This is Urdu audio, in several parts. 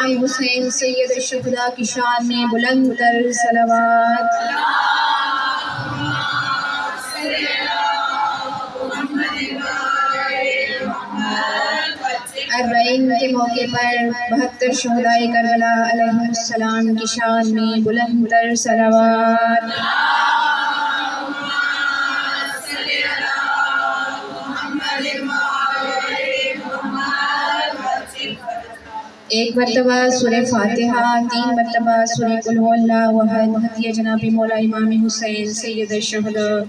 امام حسین سید الشہداء کی شان میں بلند تر صلوات۔ اربعین کے موقع پر 72 شہدائے کربلا علیہ السلام کی شان میں بلند تر صلوات۔ ایک مرتبہ سورہ فاتحہ، 3 مرتبہ سورہ قل هو اللہ احد، ہدیہ جناب مولا امام حسین سید الشہداء۔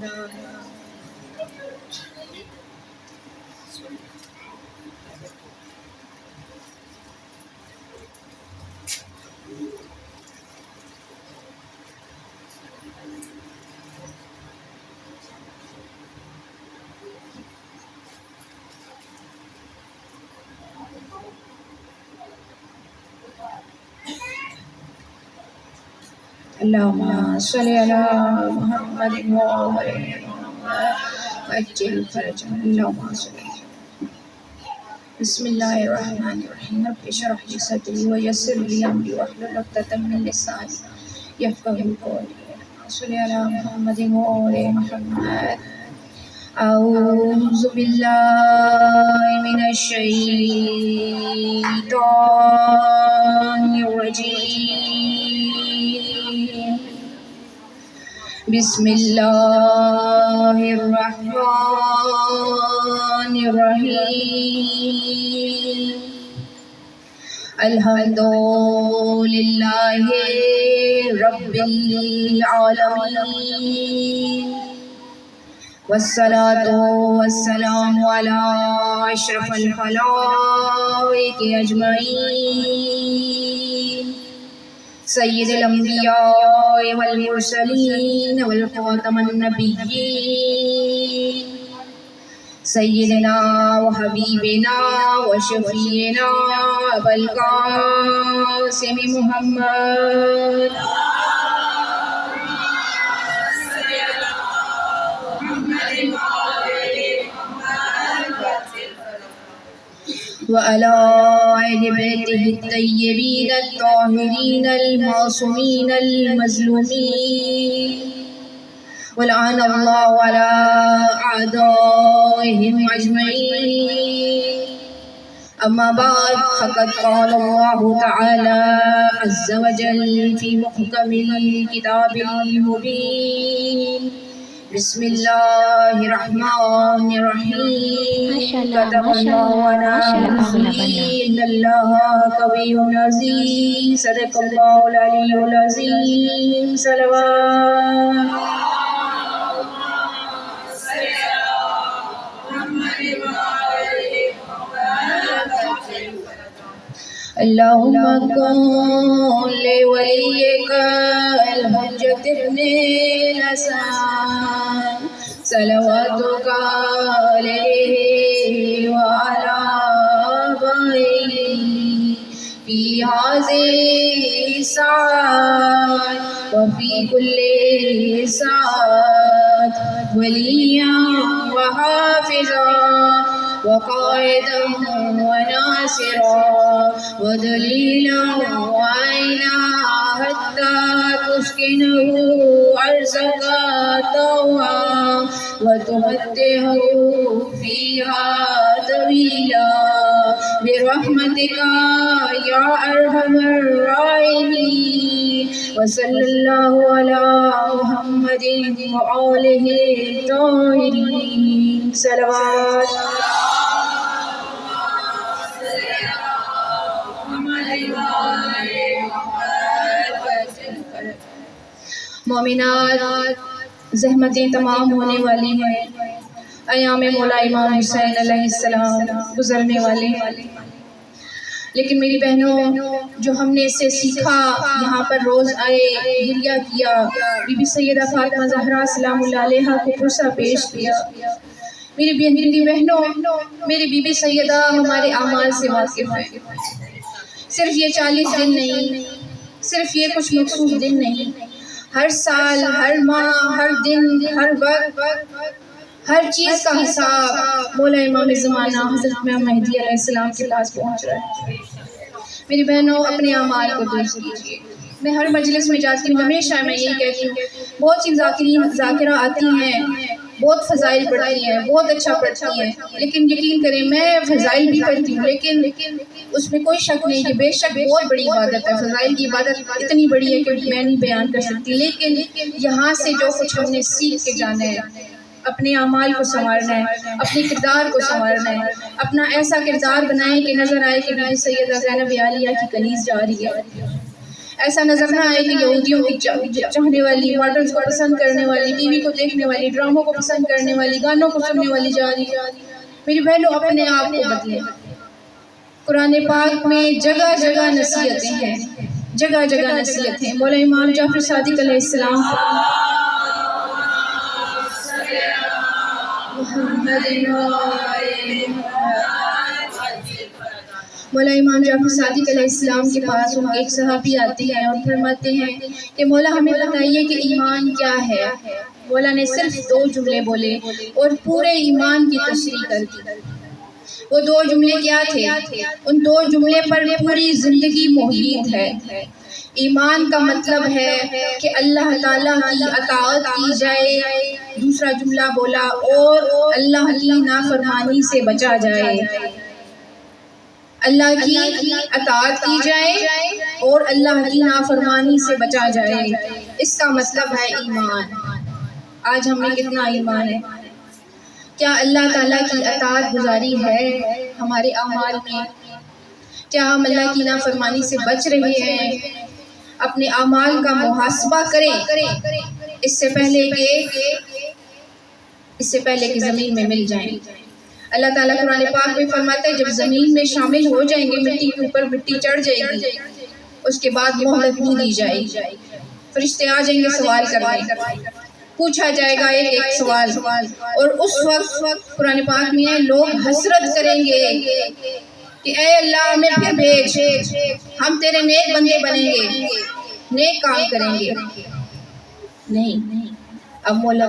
اللہم صلی علی محمد وعجل فرجهم اللہم صلی۔ بسم اللہ الرحمن الرحیم رب اشرح لی صدری ویسر لی امری واحلل عقدۃ من لسانی یفقہوا قولی صلی علی محمد وعلی محمد۔ اعوذ باللہ من الشیطان الرجیم، بسم اللہ الرحمن الرحیم۔ الحمد للہ رب العالمین، والصلاة والسلام علی اشرف الخلائق اجمعین، سید الانبیاء والمرسلین والخاتم النبیین، سیدنا وحبیبنا وشفیعنا ابا القاسم محمد، وعلى آل بيته الطيبين الطاهرين المعصومين المظلومين، ولعن الله على أعدائهم أجمعين۔ أما بعد، فقد قال الله تعالى عز وجل في محكم الكتاب المبين، بسم اللہ الرحمن الرحیم، كتب اللہ على نفسه ان اللہ قوی عزیز، صدق اللہ العلی العظیم، صلوات۔ اللہم کن لولیک الحجۃ ابن الحسن صلواتک علیہ وعلی آبائہ فی ہذہ الساعۃ وفی کل ساعۃ، ولییا وحافظا وقائدا وناصرا ودلیلا وعینا حتی تسکنہ ارضک طوعا وتمتعہ فیہا طویلا برحمتک یا ارحم الراحمین، وصلی اللہ علی محمد وآلہ الطاہرین، صلوات۔ مومنات، زحمتیں تمام ہونے والی ہیں، ایام مولا امام حسین علیہ السلام گزرنے والے ہیں، لیکن میری بہنوں، جو ہم نے اس سے سیکھا، یہاں پر روز آئے، گریہ کیا، بی بی سیدہ فاطمہ زہرا سلام اللہ علیہا کو پرسہ پیش کیا۔ میری بہنوں، میری بی بی سیدہ ہمارے اعمال سے واقف ہے۔ صرف یہ 40 دن نہیں، صرف یہ کچھ مخصوص دن نہیں، ہر سال، ہر ماہ، ہر دن، ہر وقت، ہر چیز کا حساب مولا امام زمانہ حضرت امام مہدی علیہ السلام کے پاس پہنچ رہا ہے۔ میری بہنوں اپنے اعمال کو درست کیجیے۔ میں ہر مجلس میں جاتی ہوں، ہمیشہ میں یہی کہتی ہوں، بہت سی ذاکرہ آتی ہیں، بہت فضائل پڑھتی ہیں، بہت اچھا پڑھتی ہیں، لیکن یقین کریں میں فضائل بھی پڑھتی ہوں، لیکن اس میں کوئی شک نہیں کہ بے شک بہت بڑی عبادت ہے، فضائل کی عبادت اتنی بڑی ہے کہ میں نہیں بیان کر سکتی، لیکن یہاں سے جو کچھ ہم نے سیکھ کے جانا ہے، اپنے اعمال کو سنوارنا ہے، اپنے کردار کو سنوارنا ہے، اپنا ایسا کردار بنائیں کہ نظر آئے کہ بی سیدہ زینب عالیہ کی کنیز جا رہی ہے، ایسا نظر نہ آئے کہ یہودیوں کی چاہنے والی، ماڈلز کو پسند کرنے والی، ٹی وی کو دیکھنے والی، ڈراموں کو پسند کرنے والی، گانوں کو سننے والی جا رہی ہے۔ میری بہنوں اپنے آپ کو بدلیں۔ قرآن پاک میں جگہ جگہ نصیحتیں ہیں، جگہ جگہ نصیحتیں۔ مولا امام جعفر صادق علیہ السلام مولا امام جعفر صادق علیہ السلام کے پاس ان کے ایک صحابی آتے ہیں اور فرماتے ہیں کہ مولا ہمیں بتائیے کہ ایمان کیا ہے۔ مولا نے صرف 2 جملے بولے اور پورے ایمان کی تشریح کر دی۔ وہ 2 جملے کیا تھے؟ ان 2 جملے پر پوری زندگی محیط ہے۔ ایمان کا مطلب ہے کہ اللہ تعالیٰ کی اطاعت کی جائے، دوسرا جملہ بولا، اور اللہ کی نافرمانی سے بچا جائے۔ اللہ کی اطاعت کی جائے اور اللہ کی نافرمانی سے بچا جائے، اس کا مطلب ہے ایمان۔ آج ہمیں کتنا ایمان ہے؟ کیا اللہ تعالیٰ کی اطاعت گزاری ہے ہمارے اعمال میں؟ کیا ہم اللہ کی نافرمانی سے بچ رہے ہیں؟ اپنے اعمال کا محاسبہ کریں اس سے پہلے کہ زمین میں مل جائیں۔ اللہ تعالیٰ قرآن پاک میں فرماتا ہے جب زمین میں شامل ہو جائیں گے، مٹی کے اوپر مٹی چڑھ جائے گی، اس کے بعد مہلت نہیں دی جائے گی، فرشتے آ جائیں گے سوال کرنے، پوچھا جائے گا ایک ایک سوال، اور اس وقت قرآن پاک میں لوگ حسرت کریں گے کہ اے اللہ ہمیں پھر بھیج، ہم تیرے نیک بندے بنیں گے، نیک کام کریں گے۔ نہیں، اب مولا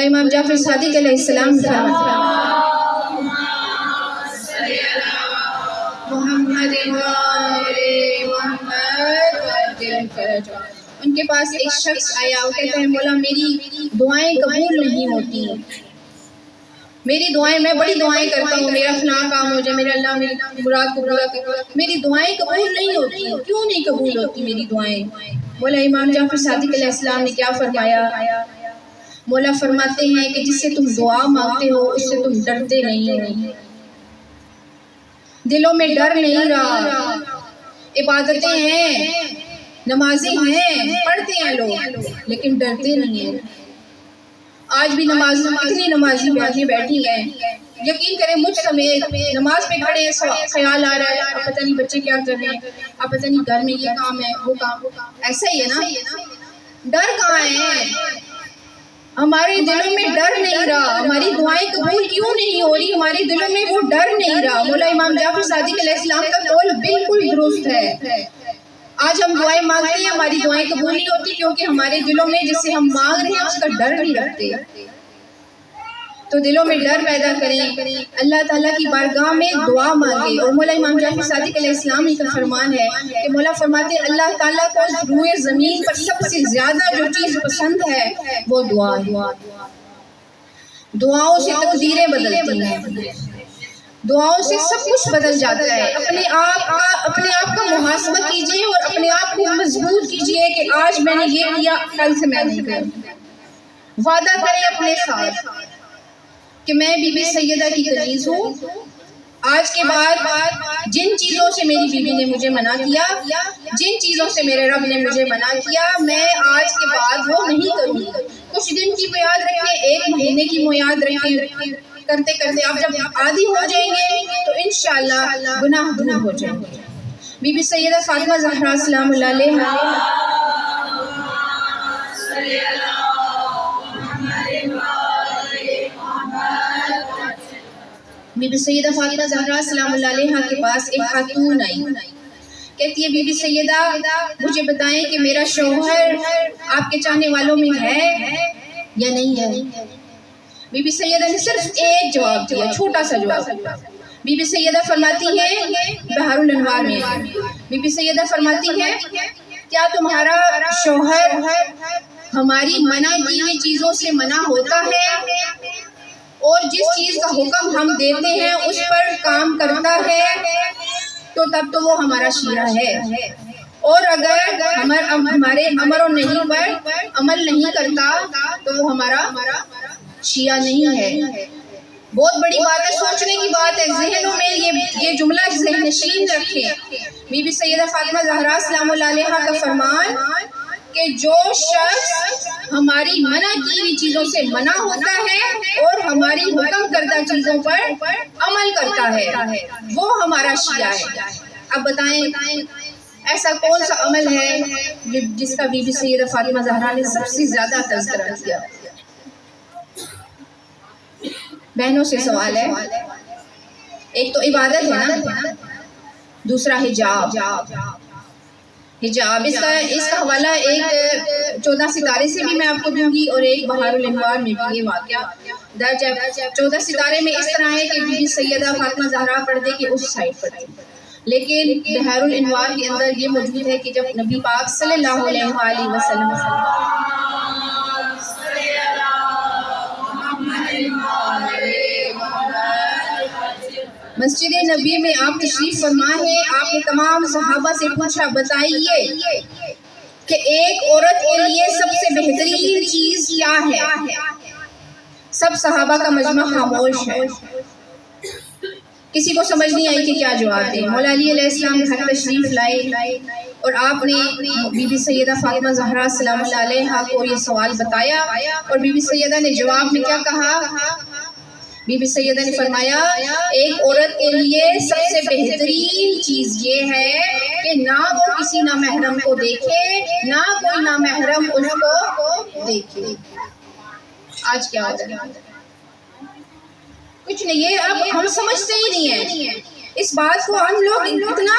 امام جعفر صادق علیہ السلام ان کے پاس ایک شخص آیا، وہ کہتا ہے مولا میری دعائیں قبول نہیں ہوتی، میری دعائیں، میں بڑی دعائیں کرتا ہوں، میرا فلاں کام ہو جائے، میرا اللہ میری مراد کو پورا کرے، میری دعائیں قبول نہیں ہوتی، کیوں نہیں قبول ہوتی میری دعائیں؟ مولا امام جعفر صادق علیہ السلام نے کیا فرمایا؟ مولا فرماتے ہیں کہ جس سے تم دعا مانگتے ہو اس سے تم ڈرتے نہیں ہو، دلوں میں ڈر نہیں رہا۔ عبادتیں ہیں، نمازی ہیں، پڑھتے ہیں لوگ، لیکن ڈرتے نہیں ہیں۔ آج بھی کتنی نمازی بہنیں بیٹھی ہیں، یقین کریں مجھ سمیت، نماز پہ کھڑے ہیں، خیال آ رہا ہے اب پتہ نہیں بچے کیا کر رہے ہیں، اب پتہ نہیں گھر میں یہ کام ہے وہ کام، ایسا ہی ہے نا؟ ڈر کہاں ہے؟ ہمارے دلوں میں ڈر نہیں رہا، ہماری دعائیں قبول کیوں نہیں ہو رہی؟ ہمارے دلوں میں وہ ڈر نہیں رہا۔ مولا امام جعفر صادق علیہ السلام کا قول بالکل درست ہے۔ آج ہم دعائیں مانگتے ہیں، ہماری دعائیں قبول نہیں ہوتی کیونکہ ہمارے دلوں میں جس سے ہم مانگ رہے ہیں اس کا ڈر نہیں رکھتے۔ تو دلوں میں ڈر پیدا کریں، اللہ تعالیٰ کی بارگاہ میں دعا مانگیں۔ اور مولا امام جعفر صادق علیہ السلام کا فرمان ہے کہ مولا فرماتے ہیں اللہ تعالیٰ کو روئے زمین پر سب سے زیادہ جو چیز پسند ہے وہ دعا ہے۔ دعاؤں سے تقدیریں بدلتی ہیں، دعاؤں سے سب کچھ بدل جاتا ہے۔ اپنے آپ کا محاسبہ کیجئے اور اپنے آپ کو مضبوط کیجئے کہ آج میں نے یہ کیا، کل سے میں نہیں کروں۔ وعدہ کریں اپنے ساتھ کہ میں بی بی سیدہ کی کنیز ہوں، آج کے بعد جن چیزوں سے میری بیوی نے مجھے منع کیا، جن چیزوں سے میرے رب نے مجھے منع کیا، میں آج کے بعد وہ نہیں کروں گی۔ کچھ دن کی میعاد رکھیں، 1 مہینے کی میعاد رکھیں، کرتے کرتے آپ جب عادی ہو جائیں گے تو انشاءاللہ گناہ دور ہو جائیں گے۔ بی بی سیدہ فاطمہ زہرا سلام اللہ علیہا بی بی سیدہ فاطمہ زہرا سلام اللہ علیہا کے پاس ایک خاتون آئی، کہتی ہے بی بی سیدہ مجھے بتائیں کہ میرا شوہر آپ کے چاہنے والوں میں ہے یا نہیں ہے؟ بی بی سیدہ نے صرف ایک جواب دیا، چھوٹا سا جواب۔ بی بی سیدہ فرماتی ہے بحر الانوار میں، بی بی سیدہ فرماتی ہے کیا تمہارا شوہر ہماری منع کی ہوئی چیزوں سے منع ہوتا ہے اور جس چیز کا حکم ہم دیتے ہیں اس پر کام کرتا ہے تو تب تو وہ ہمارا شیعہ ہے، اور اگر ہمارے امر و نہیں پر عمل نہیں کرتا تو وہ ہمارا شیعہ نہیں ہے۔ بہت بڑی بات ہے، سوچنے کی بات ہے، ذہنوں میں یہ جملہ ذہن نشین رکھیں۔ بی بی سیدہ فاطمہ زہرا سلام اللہ علیہا کا فرمان کہ جو شخص ہماری منع کی ہوئی چیزوں سے منع ہوتا ہے اور ہماری حکم کردہ چیزوں پر عمل کرتا ہے وہ ہمارا شیعہ ہے۔ اب بتائیں ایسا کون سا عمل ہے جس کا بی بی سیدہ فاطمہ زہرا نے سب سے زیادہ تذکرہ کیا؟ بہنوں سے سوال ہے، ایک تو عبادت ہے نا، دوسرا حجاب۔ اس کا حوالہ ایک 14 ستارے سے بھی میں آپ کو دوں گی اور ایک بحر الانوار میں بھی یہ واقعہ درج ہے۔ 14 ستارے میں اس طرح ہے کہ بی بی سیدہ فاطمہ زہرا پردے کے اس سائڈ پر تھی، لیکن بحر الانوار کے اندر یہ موجود ہے کہ جب نبی پاک صلی اللہ علیہ وآلہ وسلم مسجد نبی میں آپ تشریف فرما ہے، آپ نے تمام صحابہ سے پوچھا بتائیے کہ ایک عورت کے لیے سب سے بہترین چیز کیا ہے؟ سب صحابہ کا مجمع خاموش ہے، کسی کو سمجھ نہیں آئی کہ کیا جواب دیں۔ مولا علی علیہ السلام گھر تشریف لائے اور آپ نے بی بی سیدہ فاطمہ زہرا سلام اللہ علیہا کو یہ سوال بتایا، اور بی بی سیدہ نے جواب میں کیا کہا؟ بی بی سیدہ نے فرمایا ایک عورت کے لیے سب سے بہترین چیز یہ ہے کہ نہ وہ کسی نامحرم کو دیکھے، نہ کوئی نامحرم اس کو دیکھے۔ آج کیا ہو رہا ہے؟ کچھ نہیں، یہ اب ہم سمجھتے ہی نہیں ہیں اس بات کو، ہم لوگ اتنا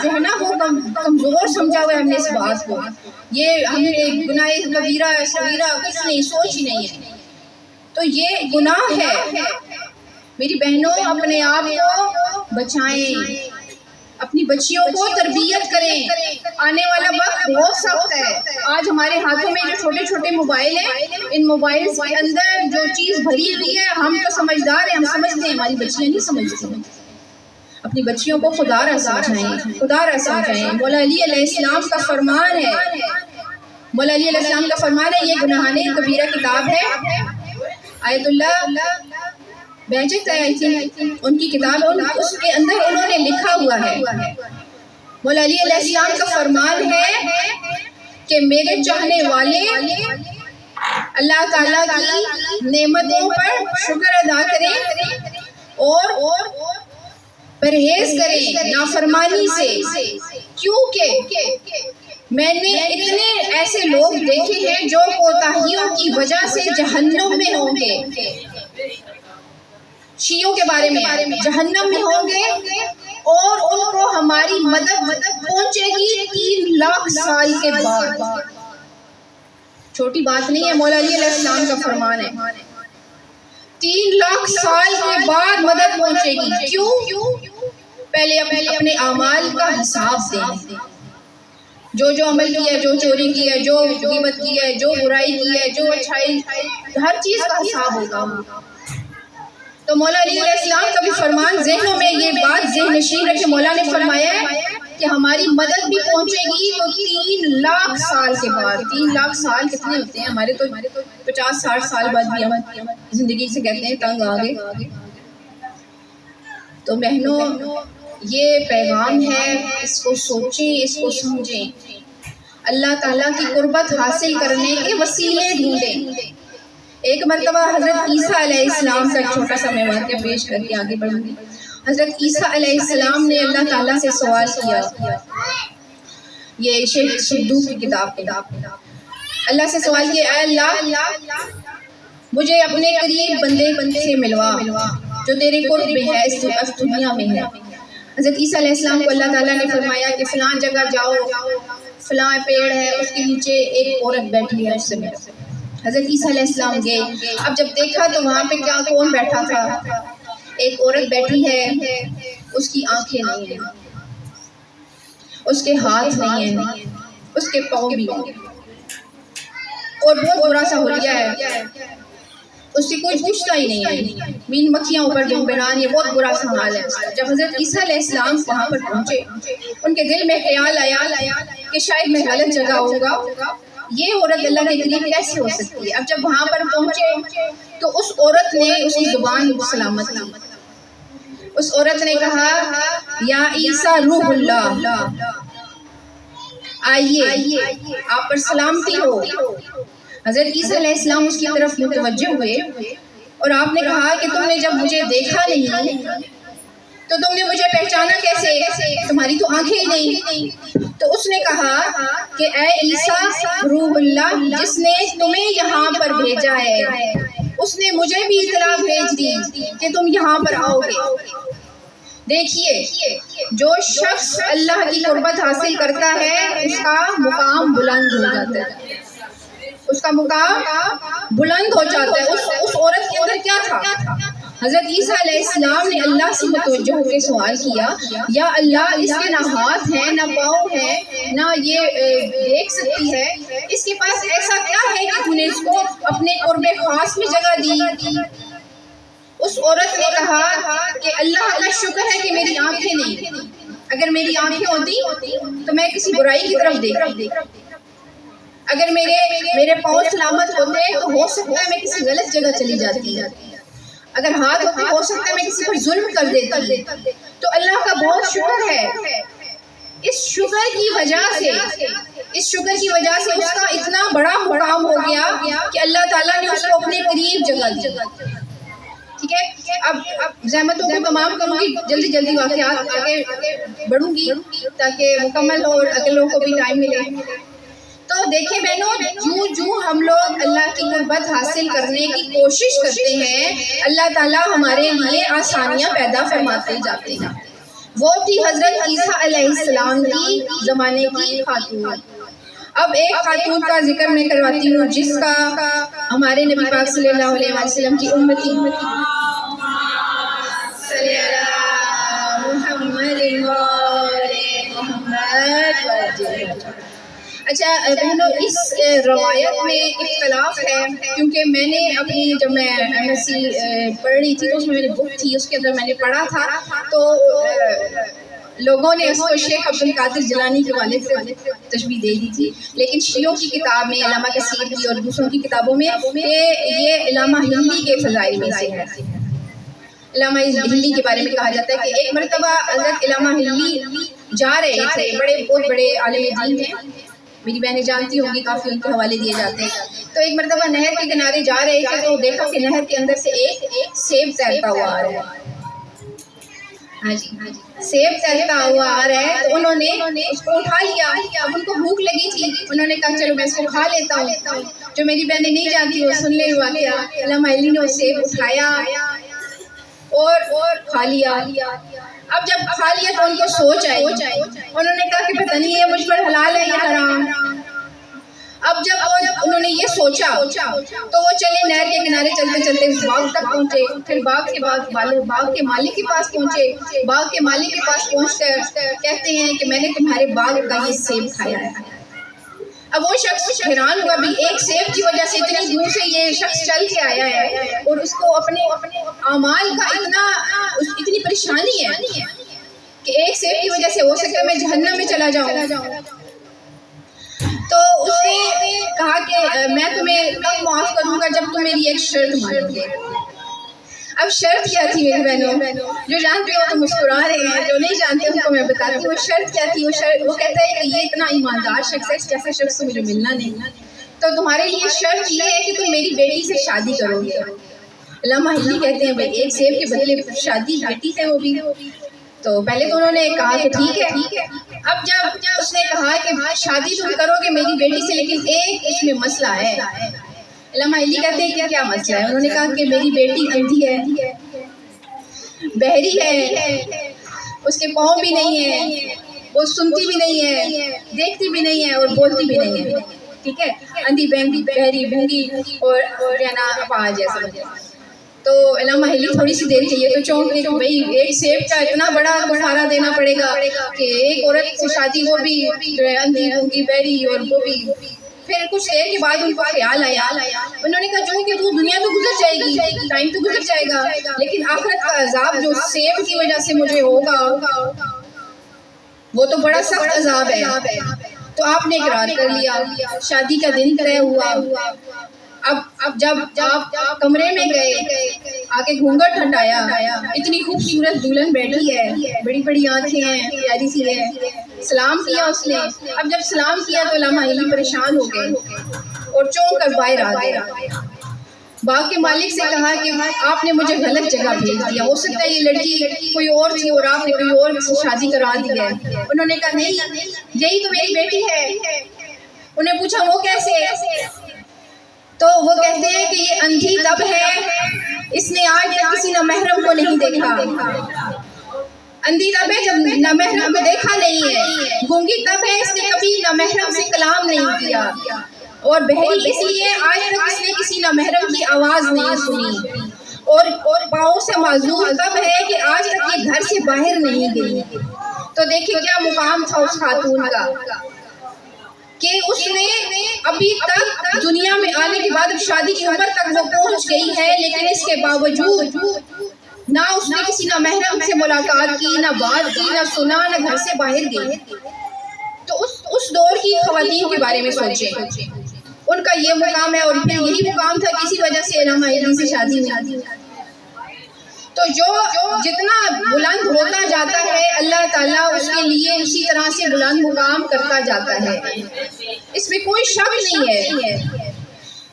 جو ہے نا وہ کمزور سمجھا ہوا ہے ہم نے اس بات کو، یہ ہم نے گناہ کبیرہ صغیرہ کچھ نہیں، سوچ ہی نہیں ہے، تو یہ گناہ ہے۔ میری بہنوں اپنے آپ کو بچائیں، اپنی بچیوں کو تربیت کریں، آنے والا وقت بہت سخت ہے۔ آج ہمارے ہاتھوں میں جو چھوٹے چھوٹے موبائل ہیں، ان موبائل کے اندر جو چیز بھری ہوئی ہے، ہم تو سمجھدار ہیں، ہم سمجھتے ہیں، ہماری بچیاں نہیں سمجھتی۔ اپنی بچیوں کو خدا را سمجھائیں، خدا را سمجھائیں۔ مولا علی علیہ السلام کا فرمان ہے، مولا علی علیہ السلام کا فرمان ہے، یہ گناہان کبیرہ کتاب ہے، آیت اللہ بیجک آئی تھی ان کی کتاب، اس کے اندر انہوں نے لکھا ہوا ہے، مولا علی علیہ السلام کا فرمان ہے کہ میرے چاہنے والے اللہ تعالیٰ کی نعمتوں پر شکر ادا کریں اور پرہیز کریں نافرمانی سے، کیونکہ میں نے اتنے ایسے لوگ دیکھے ہیں جو کوتاہیوں کی وجہ سے جہنم میں ہوں گے، شیعوں کے بارے میں جہنم میں ہوں گے اور ان کو ہماری مدد پہنچے گی 3 لاکھ سال کے بعد۔ چھوٹی بات نہیں ہے، مولا علی علیہ السلام کا فرمان ہے، 3 لاکھ سال کے بعد مدد پہنچے گی۔ کیوں؟ پہلے اپنے اعمال کا حساب دیں، جو عمل کیا ہے، جو چوری کی ہے، جو غیبت کی ہے، جو برائی کی ہے، جو اچھائی، ہر چیز کا حساب ہوگا۔ تو مولا علی علیہ السلام کا بھی فرمان، ذہنوں میں یہ بات ذہن نشین رکھے، مولا نے فرمایا ہے کہ ہماری مدد بھی پہنچے گی تو 3 لاکھ سال کے بعد۔ 3 لاکھ سال کتنے ہوتے ہیں؟ ہمارے تو 50-60 سال بعد بھی ہم زندگی سے کہتے ہیں تنگ آگے۔ تو بہنوں یہ پیغام ہے، اس کو سوچیں، اس کو سمجھیں، اللہ تعالیٰ کی قربت حاصل کرنے کے وسیلے ڈھونڈیں۔ ایک مرتبہ حضرت عیسیٰ علیہ السلام کا ایک چھوٹا سا میں واقعہ پیش کر کے آگے بڑھوں گی۔ حضرت عیسیٰ علیہ السلام نے اللہ تعالیٰ سے سوال کیا، یہ شیخ صدوق کی کتاب اللہ سے سوال کیا، اے اللہ مجھے اپنے قریب بندے سے ملوا جو تیرے قرب میں ہے، اس دنیا میں ہے۔ حضرت عیسیٰ علیہ السلام کو اللہ تعالیٰ نے فرمایا کہ فلاں جگہ جاؤ، فلاں پیڑ ہے، اس کے نیچے ایک عورت بیٹھی ہے، اس سے ملو۔ حضرت عیسیٰ علیہ السلام گئے، اب جب دیکھا تو وہاں پہ کون بیٹھا تھا؟ ایک عورت بیٹھی ہے، اس کی آنکھیں نہیں ہیں، اس کے ہاتھ نہیں ہیں، اس کے پاؤں بھی نہیں، اور بہت برا سا حلیہ ہے، اس سے کوئی پوچھتا ہی نہیں ہے، مین مکھیاں اوپر جنبران، یہ بہت برا سا حال ہے اس کا۔ جب حضرت عیسیٰ علیہ السلام وہاں پر پہنچے، ان کے دل میں خیال آیا کہ شاید میں غلط جگہ ہوں گا، یہ عورت اللہ کے قریب کیسے ہو سکتی ہے؟ اب جب وہاں پر پہنچے تو اس عورت نے اس کی زبان سلامت کی، اس عورت نے کہا یا عیسیٰ روح اللہ، آئیے آپ پر سلامتی ہو۔ حضرت عیسیٰ علیہ السلام اس کی طرف متوجہ ہوئے اور آپ نے کہا کہ تم نے جب مجھے دیکھا نہیں تو تم نے مجھے پہچانا کیسے؟ تمہاری تو آنکھیں ہی نہیں۔ تو اس نے کہا کہ اے عیسیٰ روح اللہ جس نے تمہیں یہاں پر بھیجا ہے، اس نے مجھے بھی اطلاع بھیج دی کہ تم یہاں پر آؤ گے۔ دیکھیے جو شخص اللہ کی قربت حاصل کرتا ہے اس کا مقام بلند ہو جاتا ہے، اس کا مقام بلند ہو جاتا ہے۔ اس عورت کے اندر کیا تھا؟ حضرت عیسیٰ علیہ السلام نے اللہ سے متوجہ ہو کے سوال کیا یا اللہ اس کے نہ ہاتھ ہیں نہ پاؤں ہیں نہ یہ دیکھ سکتی ہے، اس کے پاس ایسا کیا ہے کہ تو نے اس کو اپنے قرب خاص میں جگہ دی؟ اس عورت نے کہا کہ اللہ کا شکر ہے کہ میری آنکھیں نہیں، اگر میری آنکھیں ہوتی تو میں کسی برائی کی طرف دیکھتی، اگر میرے پاؤں سلامت ہوتے تو ہو سکتا ہے میں کسی غلط جگہ چلی جاتی، اگر ہاتھ ہوتے ہو سکتا ہے میں کسی پر ظلم کر دیتی۔ تو اللہ کا بہت شکر ہے، اس شکر کی وجہ سے اس کا اتنا بڑا مقام ہو گیا کہ اللہ تعالیٰ نے اس کو اپنے قریب جگہ دی۔ ٹھیک ہے، اب زحمتوں کو تمام کروں گی، جلدی جلدی واقعات آگے بڑھوں گی تاکہ مکمل ہو اور اگلوں کو بھی ٹائم ملے۔ تو دیکھیں بہنوں، جو ہم لوگ اللہ کی قربت حاصل کرنے کی کوشش کرتے ہیں، اللہ تعالیٰ ہمارے لیے آسانیاں پیدا فرماتے جاتے ہیں۔ وہ تھی حضرت عیسیٰ علیہ السلام کی زمانے کی خاتون۔ اب ایک خاتون کا ذکر میں کرواتی ہوں جس کا ہمارے نبی پاک صلی اللہ علیہ وسلم کی امتی صلی اللہ محمد اچھا بہنوں، اس روایت میں اختلاف ہے کیونکہ میں نے اپنی جب میں MSc پڑھ رہی تھی تو اس میں میری بک تھی، اس کے اندر میں نے پڑھا تھا تو لوگوں نے اس کو شیخ عبد القادر جیلانی کے والد سے تشبیہ دے دی تھی، لیکن شیعوں کی کتاب میں علامہ کثیر کی اور دوسروں کی کتابوں میں یہ علامہ ہلی کے فضائل میں سے ہے۔ علامہ ہلی کے بارے میں کہا جاتا ہے کہ ایک مرتبہ حضرت علامہ ہلی جا رہے تھے، بہت بڑے عالم دین ہیں، میری بہنیں جانتی ہوں گی، کافی ان کے حوالے دیے جاتے ہیں۔ تو ایک مرتبہ نہر کے کنارے جا رہے تھے تو دیکھا کہ نہر کے اندر سے ایک سیب تیرتا ہوا آ رہا ہے۔ ہاں جی، سیب تیرتا ہوا آ رہا ہے تو انہوں نے اس کو اٹھا لیا۔ اب ان کو بھوک لگی تھی، انہوں نے کہا چلو میں اس کو کھا لیتا ہوں۔ جو میری بہنیں نہیں جانتی وہ سن لے ہوا کیا، علامہ علی نے وہ سیب اٹھایا اور کھا لیا۔ اب جب کھا لیا تو ان کو سوچ آئی، انہوں نے کہا کہ پتہ نہیں یہ مجھ پر حلال ہے یا حرام۔ اب جب انہوں نے یہ سوچا تو وہ چلے نہر کے کنارے چلتے چلتے اس باغ تک پہنچے، پھر باغ کے مالک کے پاس پہنچے۔ باغ کے مالک کے پاس پہنچ کر کہتے ہیں کہ میں نے تمہارے باغ کا یہ سیب کھایا ہے۔ اب وہ شخص حیران ہوا بھی ایک سیب کی وجہ سے اتنی دور سے یہ شخص چل کے آیا ہے اور اس کو اپنے اعمال کا اتنی پریشانی ہے کہ ایک سیب کی وجہ سے ہو سکتا ہے میں جہنم میں چلا جاؤں۔ تو اس نے کہا کہ میں تمہیں کب معاف کروں گا جب تم میری ایک شرط مانو گے۔ اب شرط کیا تھی میری بہنوں؟ جو جانتے ہو تو مسکرا رہے ہیں، جو نہیں جانتے ان کو میں بتاتی ہوں۔ وہ شرط کیا تھی؟ وہ کہتا ہے کہ یہ اتنا ایماندار شخص ہے، جیسا شخص مجھے ملنا نہیں، تو تمہارے لیے شرط یہ ہے کہ تم میری بیٹی سے شادی کرو گے۔ علامہ ہلی کہتے ہیں بھائی ایک سیب کے بدلے شادی بیٹی سے وہ بھی۔ تو پہلے تو انہوں نے کہا کہ ٹھیک ہے۔ اب جب اس نے کہا کہ شادی تم کرو گے میری بیٹی سے، لیکن ایک اس میں مسئلہ ہے۔ علامہ علی کہتے ہیں کہ کیا مسئلہ ہے؟ انہوں نے کہا کہ میری بیٹی اندھی ہے، بہری ہے، اس کے پاؤں بھی نہیں ہیں، وہ سنتی بھی نہیں ہے، دیکھتی بھی نہیں ہے اور بولتی بھی نہیں ہے۔ ٹھیک ہے، اندھی بہری اور نا اپاہج ہے، سمجھے۔ تو علامہ حلی تھوڑی سی دیر چاہیے تو چونک کے بھائی ایک سیب کا اتنا بڑا کفارہ دینا پڑے گا کہ ایک عورت سے شادی، وہ بھی جو ہے اندھی گونگی بہری، اور وہ بھی. پھر کچھ دیر کے بعد ان کو خیال آیا، انہوں نے کہا جو کہ وہ دنیا تو گزر جائے گی، ٹائم تو گزر جائے گا، لیکن آخرت کا عذاب جو سیب کی وجہ سے مجھے ہوگا وہ تو بڑا سخت عذاب ہے. تو آپ نے اقرار کر لیا، شادی کا دن طے ہوا. اب جب آپ کمرے میں گئے، آگے گھونگھٹ ہٹایا، اتنی خوبصورت دلہن بیٹھی ہے، بڑی بڑی آنکھیں ہیں، پیاری سی ہے. سلام کیا اس نے. اب جب سلام کیا تو علامہ حلی پریشان ہو گئے اور چونک کر باہر آ گئے. باغ کے مالک سے کہا کہ آپ نے مجھے غلط جگہ بھیج دیا، ہو سکتا ہے یہ لڑکی کوئی اور تھی اور آپ نے کوئی اور سے شادی کرا دی ہے. انہوں نے کہا نہیں، یہی تو میری بیٹی ہے. انہیں پوچھا وہ کیسے؟ تو وہ کہتے ہیں کہ یہ اندھی تب ہے اس نے آج تک کسی نامحرم کو نہیں دیکھا. اندھی تب ہے جب نامحرم کو دیکھا نہیں ہے. گونگی تب ہے اس نے کبھی نامحرم سے کلام نہیں کیا. اور بہری اس لیے آج تک اس نے کسی نامحرم کی آواز نہیں سنی. اور پاؤں سے معذور تب ہے کہ آج تک یہ گھر سے باہر نہیں گئی. تو دیکھیں کیا مقام تھا اس خاتون کا کہ اس نے ابھی تک دنیا میں آنے کے بعد شادی کی عمر تک وہ پہنچ گئی ہے، لیکن اس کے باوجود نہ اس نے کسی نامحرم سے ملاقات کی، نہ بات کی، نہ سنا، نہ گھر سے باہر گئی. تو اس دور کی خواتین کے بارے میں سوچیں، ان کا یہ مقام ہے، اور پھر یہی مقام تھا کسی وجہ سے علامہ حلی سے شادی ہوئی. تو جو جتنا بلند ہوتا جاتا ہے اللہ تعالیٰ اس کے لیے اسی طرح سے بلند مقام کرتا جاتا ہے، اس میں کوئی شک نہیں ہے.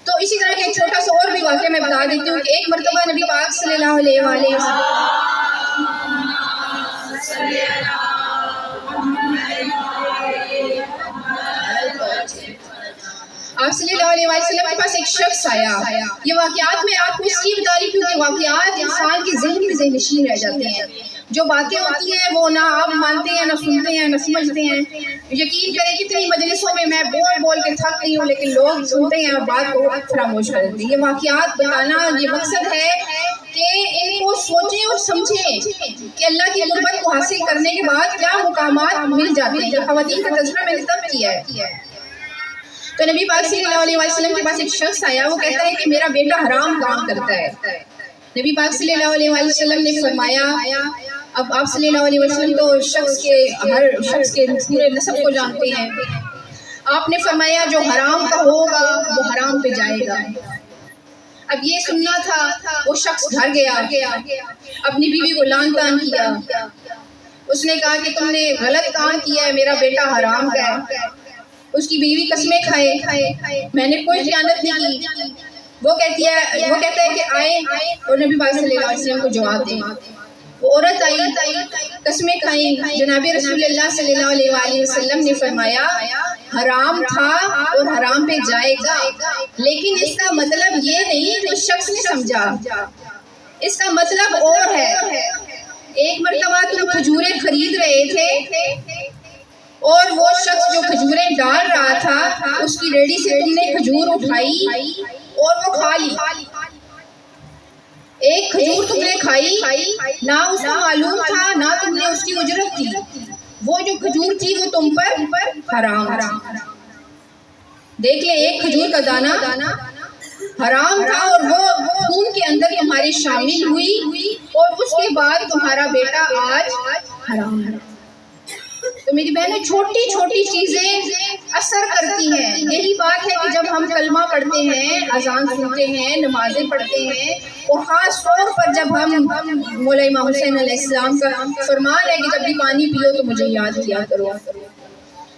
تو اسی طرح کے ایک چھوٹا سا اور بھی واقعہ میں بتا دیتی ہوں کہ ایک مرتبہ نبی پاک صلی اللہ علیہ وآلہ آپ صلی اللہ علیہ وسلم کے پاس ایک شخص آیا. یہ واقعات میں آپ کو اس لیے بتا رہی کیونکہ واقعات انسان کے ذہن میں ذہن نشین رہ جاتے ہیں. جو باتیں ہوتی ہیں وہ نہ آپ مانتے ہیں، نہ سنتے ہیں، نہ سمجھتے ہیں. یقین کریں کتنی مجلسوں میں میں بول کے تھک گئی ہوں، لیکن لوگ سنتے ہیں اور بات کو فراموش کر دیتے ہیں. یہ واقعات بتانا یہ مقصد ہے کہ ان کو سوچیں اور سمجھیں کہ اللہ کی قربت کو حاصل کرنے کے بعد کیا مقامات مل جاتے ہیں. خواتین کا تذکرہ میں نے تب کیا ہے. تو نبی پاک صلی اللہ علیہ وسلم کے پاس ایک شخص آیا، وہ کہتا ہے کہ میرا بیٹا حرام کام کرتا ہے. نبی پاک صلی اللہ علیہ وسلم نے فرمایا، اب آپ صلی اللہ علیہ وسلم تو ہر شخص کے پورے نسب کو جانتے ہیں. آپ نے فرمایا جو حرام کا ہوگا وہ حرام پہ جائے گا. اب یہ سننا تھا. وہ شخص گھر گیا، اپنی بیوی کو لان تان کیا. اس نے کہا کہ تم نے غلط کام کیا ہے، میرا بیٹا حرام کا ہے. اس کی بیوی قسمیں کھائے، میں نے کوئی خیانت نہیں کی. وہ کہتا ہے کہ آئے اور نبی پاک صلی اللہ علیہ وسلم کو جواب دیں. وہ عورت آئی، قسمیں کھائیں. جناب رسول اللہ صلی اللہ علیہ وآلہ وسلم نے فرمایا حرام تھا اور حرام پہ جائے گا، لیکن اس کا مطلب یہ نہیں کہ اس شخص نے سمجھا. اس کا مطلب اور ہے. ایک مرتبہ تم کھجوریں خرید رہے تھے اور وہ شخص جو کھجوریں ڈال رہا تھا اس کی ریڑھی سے تم نے کھجور اٹھائی اور وہ کھا لی. ایک کھجور تم نے کھائی، نہ اس کو معلوم تھا نہ تم نے اس کی اجرت دی. وہ جو کھجور تھی وہ تم پر حرام تھی. دیکھ لیں، ایک کھجور کا دانہ حرام تھا اور وہ خون کے اندر تمہاری شامل ہوئی اور اس کے بعد تمہارا بیٹا آج حرام ہے. تو میری بہنیں چھوٹی چھوٹی چیزیں اثر کرتی ہیں. یہی بات ہے کہ جب ہم کلمہ پڑھتے ہیں، اذان سنتے ہیں، نمازیں پڑھتے ہیں، اور خاص طور پر جب ہم مولا امام حسین علیہ السلام کا فرمان ہے کہ جب بھی پانی پیو تو مجھے یاد کیا کرو.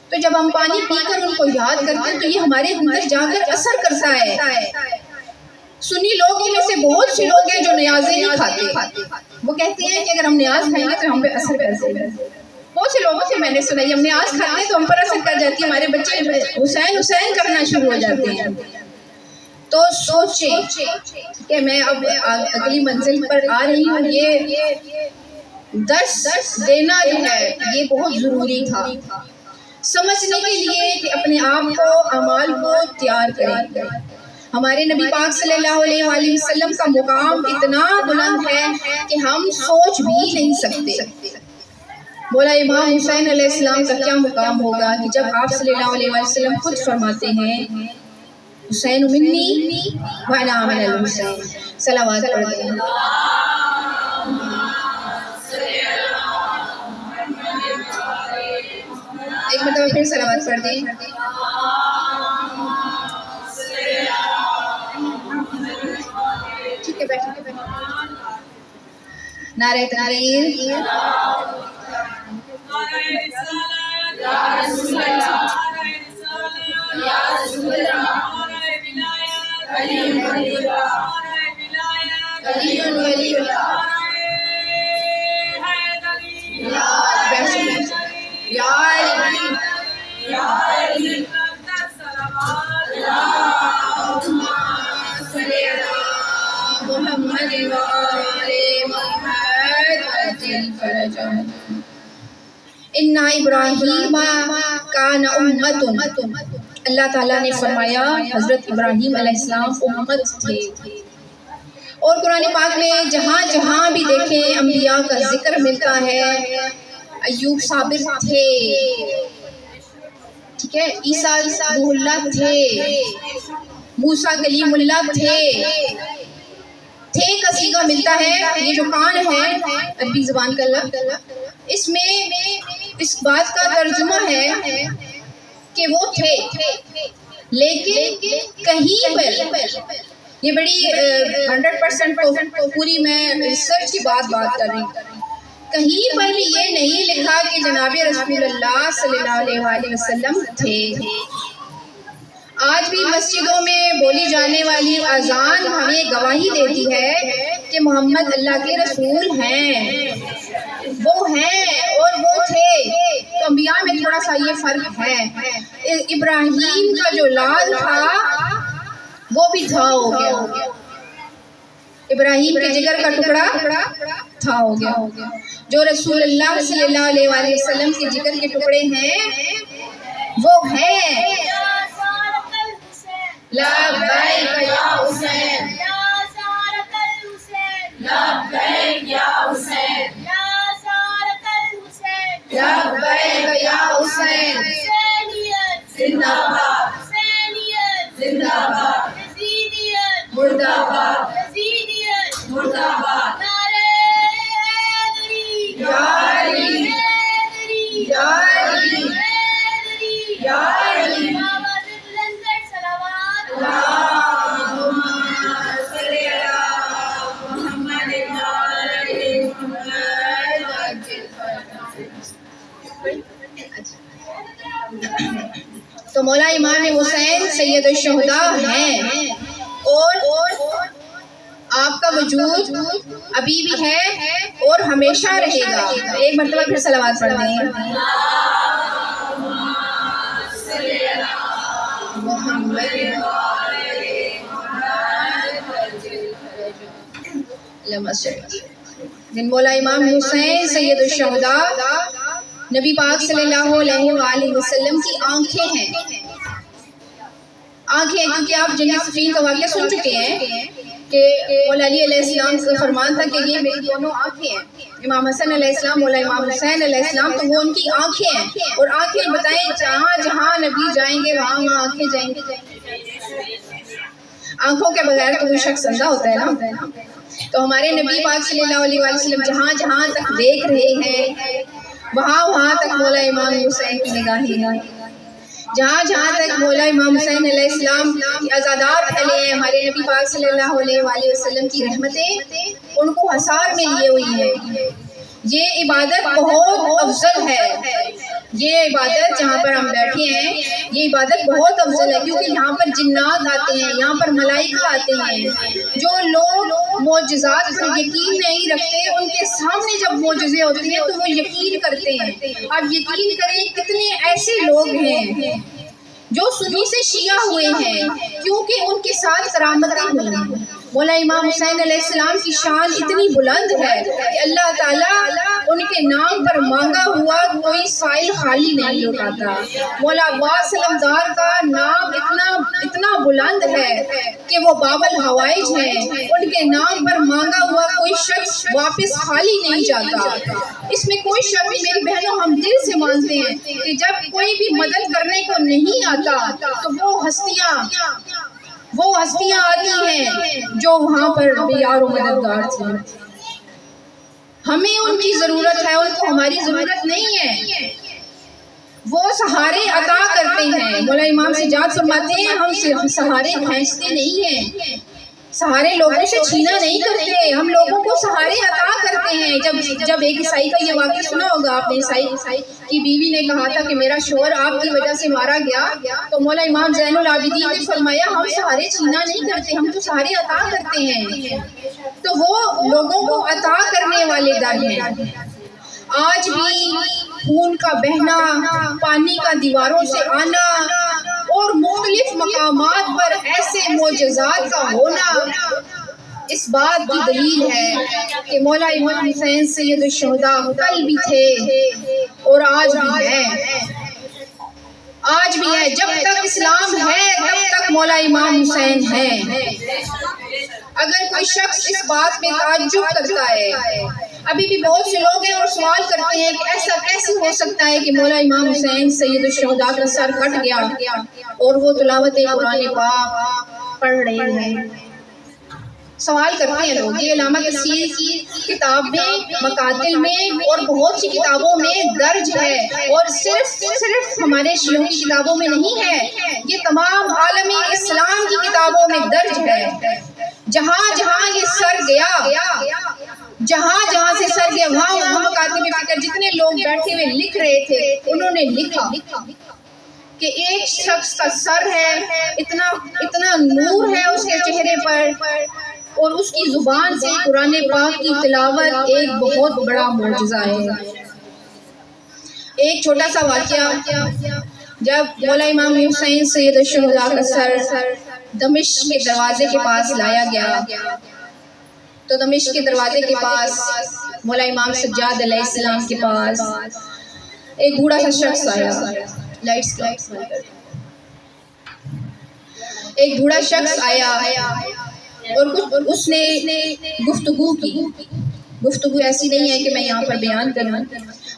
تو جب ہم پانی پی کر ان کو یاد کرتے ہیں تو یہ ہمارے اندر جا کر اثر کرتا ہے. سنی لوگوں میں سے بہت سے لوگ ہیں جو نیازیں نہیں کھاتے. وہ کہتے ہیں کہ اگر ہم نیاز کھائیں گے تو ہم پہ اثر کرتے ہیں. بہت سے لوگوں سے میں نے سنا ہم نیاز کھاتے ہیں تو ہم پر اثر کر جاتی ہے، ہمارے بچے حسین حسین کرنا شروع ہو جاتے ہیں. تو سوچیں کہ میں اب اگلی منزل پر آ رہی ہوں. یہ درس دینا جو ہے یہ بہت ضروری تھا سمجھنے کے لیے کہ اپنے آپ کو اعمال کو تیار کریں. ہمارے نبی پاک صلی اللہ علیہ وآلہ وسلم کا مقام اتنا بلند ہے کہ ہم سوچ بھی نہیں سکتے۔ مولا امام حسین علیہ السلام کا کیا مقام ہوگا کہ جب آپ صلی اللہ علیہ وآلہ وسلم خود فرماتے ہیں حسین منی وانا من الحسین۔ صلوات پڑھتے ہیں۔ ایک مرتبہ پھر صلوات پڑھ دیں۔ ٹھیک ہے بیٹھے۔ نعرہ تکبیر۔ اِنَّ ابراہیم کان امۃ، اللہ تعالیٰ نے فرمایا حضرت ابراہیم علیہ السلام امت تھے۔ اور قرآن پاک میں جہاں جہاں بھی دیکھیں انبیاء کا ذکر ملتا ہے۔ ایوب صابر تھے، ٹھیک ہے، عیسیٰ روح اللہ تھے، موسیٰ کلیم اللہ تھے کا صیغہ ملتا ہے۔ یہ جو کان ہے عربی زبان کا لفظ، اس میں اس بات کا ترجمہ ہے کہ وہ تھے، لیکن کہیں پر یہ بڑی 100% پوری میں ریسرچ کی بات کر رہی ہوں، کہیں پر یہ نہیں لکھا کہ جناب رسول اللہ صلی اللہ علیہ وآلہ وسلم تھے۔ آج بھی مسجدوں میں بولی جانے والی اذان ہمیں گواہی دیتی ہے کہ محمد اللہ کے رسول ہیں، وہ ہیں اور وہ تھے۔ تو انبیاء میں تھوڑا سا یہ فرق ہے۔ ابراہیم کا جو لال تھا وہ بھی تھا ہو گیا، ابراہیم کے جگر کا ٹکڑا تھا ہو گیا۔ جو رسول اللہ صلی اللہ علیہ وآلہ وسلم کے جگر کے ٹکڑے ہیں وہ ہیں لبیک یا حسین، لبیک یا حسین، لبیک یا حسین، زندہ باد، زندہ باد، مردہ باد، مردہ باد، یا علی، یا علی، یا علی، تو مولا امام حسین سید الشہداء ہیں اور آپ کا وجود ابھی بھی ہے اور ہمیشہ رہے گا۔ ایک مرتبہ پھر صلوات پڑھ دیں۔ جن مولا امام حسین سید الشہداء نبی پاک صلی اللہ علیہ وآلہ وسلم کی آنکھیں ہیں، کیونکہ آپ جنگ صفین کا واقعہ سن چکے ہیں کہ مولا علی علیہ السلام کا فرمان تھا کہ یہ میری دونوں آنکھیں ہیں، امام حسن علیہ السلام مولا امام حسین علیہ السلام، تو وہ ان کی آنکھیں ہیں۔ اور آنکھیں بتائیں جہاں جہاں نبی جائیں گے وہاں وہاں آنکھیں جائیں گے۔ آنکھوں کے بغیر تو وہ شخص اندھا ہوتا ہے نا۔ تو ہمارے نبی پاک صلی اللہ علیہ وسلم جہاں جہاں تک دیکھ رہے ہیں وہاں تک مولا امام حسین کی نگاہیں، جہاں جہاں تک مولا امام حسین علیہ السلام کی عزادار پھیلے ہیں، ہمارے نبی پاک صلی اللہ علیہ وآلہ وسلم کی رحمتیں ان کو حصار میں لیے ہوئی ہیں۔ یہ عبادت بہت افضل ہے، یہ عبادت جہاں پر ہم بیٹھے ہیں یہ عبادت بہت افضل ہے، کیونکہ یہاں پر جنات آتے ہیں، یہاں پر ملائکہ آتے ہیں۔ جو لوگ معجزات پر یقین نہیں رکھتے ان کے سامنے جب معجزے ہوتے ہیں تو وہ یقین کرتے ہیں۔ اب یقین کریں کتنے ایسے لوگ ہیں جو سنی سے شیعہ ہوئے ہیں کیونکہ ان کے ساتھ کرامتیں ہوئی ہیں۔ مولا امام حسین علیہ السلام کی شان اتنی بلند ہے کہ اللہ تعالیٰ ان کے نام پر مانگا ہوا کوئی سائل خالی نہیں لوٹاتا۔ مولا عباس علمدار کا نام اتنا بلند ہے کہ وہ باب الحوائج ہیں، ان کے نام پر مانگا ہوا کوئی شخص واپس خالی نہیں جاتا۔ اس میں کوئی شک نہیں میری بہنوں، ہم دل سے مانتے ہیں کہ جب کوئی بھی مدد کرنے کو نہیں آتا تو وہ ہستیاں آتی ہیں جو وہاں پر بیار و مددگار تھیں۔ ہمیں ان کی ضرورت ہے، ان کو ہماری ضرورت نہیں ہے۔ وہ سہارے عطا کرتے ہیں۔ مولا امام سجاد فرماتے ہیں ہم سہارے کھینچتے نہیں ہیں، سہارے لوگوں سے چھینا نہیں کرتے، ہم لوگوں کو سہارے عطا کرتے ہیں۔ جب ایک عیسائی کا یہ واقعہ سنا ہوگا آپ نے، عیسائی کی بیوی نے کہا تھا کہ میرا شوہر آپ کی وجہ سے مارا گیا، تو مولا امام زین العابدین نے فرمایا ہم سہارے چھینا نہیں کرتے، ہم تو سہارے عطا کرتے ہیں۔ تو وہ لوگوں کو عطا کرنے والے در ہیں۔ آج بھی خون کا بہنا، پانی کا دیواروں سے آنا اور مختلف مقامات پر ایسے معجزات کا ہونا اس بات کی دلیل ہے کہ مولا امام حسین سید الشہداء کل بھی تھے اور آج بھی ہیں۔ آج بھی ہے، جب تک اسلام ہے تب تک مولا امام حسین ہیں۔ اگر کوئی شخص اس بات میں تعجب کرتا ہے، ابھی بھی بہت سے لوگ ہیں اور سوال کرتے ہیں کہ ایسا کیسے ہو سکتا ہے کہ مولا امام حسین سید الشہداء کا سر کٹ گیا اور وہ تلاوت قرآن پاک پڑھ رہے ہیں۔ سوال کرتے ہیں لوگ، یہ علامہ کثیر کی کتاب میں، مقاتل میں اور بہت سی کتابوں میں درج ہے، اور صرف ہمارے شیعوں کی کتابوں میں نہیں ہے، یہ تمام عالم اسلام کی کتابوں میں درج ہے۔ جہاں جہاں یہ سر گیا، جہاں سے سر گیا، وہاں مکاتب فکر جتنے لوگ بیٹھے ہوئے لکھ رہے تھے انہوں نے لکھا کہ ایک شخص کا سر ہے، اتنا نور ہے اس کے چہرے پر، اور اس کی زبان سے قرآن پاک کی تلاوت ایک بہت بڑا معجزہ ہے۔ ایک چھوٹا سا واقعہ، جب مولا امام حسین سید الشہداء کا سر دمشق کے دروازے کے پاس لایا گیا تو دمشق کے دروازے کے پاس مولا امام سجاد علیہ السلام کے پاس ایک بوڑھا سا شخص آیا، ایک بوڑھا شخص آیا اور اس نے گفتگو کی۔ گفتگو ایسی نہیں ہے کہ میں یہاں پر بیان کروں،